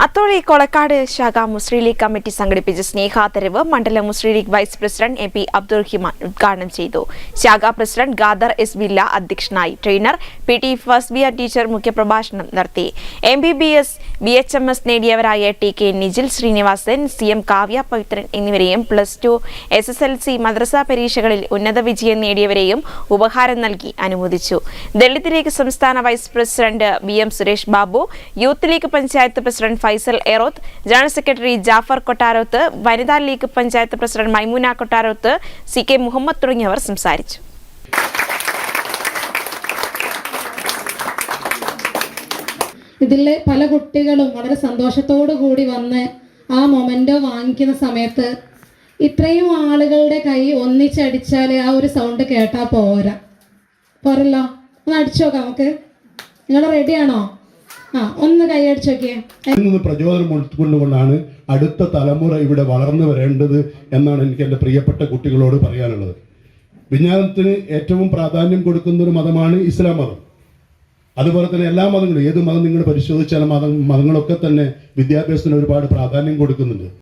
അത്തോളി കൊളക്കാട് ശാഖ മുസ്ലിം league committee സംഘടിപ്പിച്ച സ്നേഹാദരവ് മണ്ഡലം Muslim League vice president M P Abdul Rahman ഉദ്ഘാടനം ചെയ്തു. ശാഖാ പ്രസിഡന്റ് ഖാദർ എസ് വില്ല അധ്യക്ഷനായി. Trainer P T Fasbiya teacher മുഖ്യപ്രഭാഷണം നടത്തി. MBBS BHMS നേടിയവരായ T K Nijil Srinivasan, CM Kavya Pavithran എന്നിവരെയും +2 SSLC മദ്രസ പരീക്ഷകളിൽ ഉന്നത വിജയം നേടിയവരെയും ഉപഹാരം നൽകി അനുമോദിച്ചു. ദളിത് ലീഗ് സംസ്ഥാന vice president BM Suresh Babu, Youth League panchayat president Faisal Eroth, general secretary Jafar Kottarath, Vanitha League panchayat president Maimoona Kottarath, CK Muhammad തുടങ്ങിയവർ സംസാരിച്ചു. ഇതിലെ പല കുട്ടികളും വളരെ സന്തോഷത്തോടു കൂടി വന്ന് ആ മൊമെന്റോ വാങ്ങിക്കുന്ന സമയത്ത് ഇത്രയും ആളുകളുടെ കൈ ഒന്നിച്ചടിച്ചാൽ ആ ഒരു സൗണ്ട് കേട്ടാ പോരല്ലോ. ഒന്ന് അടിച്ചു നോക്കാം നമുക്ക്. നിങ്ങൾ റെഡിയാണോ? ഒന്ന് കൈ അടിച്ചു നോക്കിയേ. പ്രചോദനം ഉൾക്കൊണ്ടുകൊണ്ടാണ് അടുത്ത തലമുറ ഇവിടെ വളർന്നു വരേണ്ടത് എന്നാണ് എനിക്ക് എൻ്റെ പ്രിയപ്പെട്ട കുട്ടികളോട് പറയാനുള്ളത്. വിജ്ഞാനത്തിന് ഏറ്റവും പ്രാധാന്യം കൊടുക്കുന്ന ഒരു മതമാണ് ഇസ്ലാം മതം. അതുപോലെ തന്നെ എല്ലാ മതങ്ങളും, ഏത് മതം നിങ്ങൾ പരിശോധിച്ചാലും മതങ്ങളൊക്കെ തന്നെ വിദ്യാഭ്യാസത്തിന് ഒരുപാട് പ്രാധാന്യം കൊടുക്കുന്നുണ്ട്.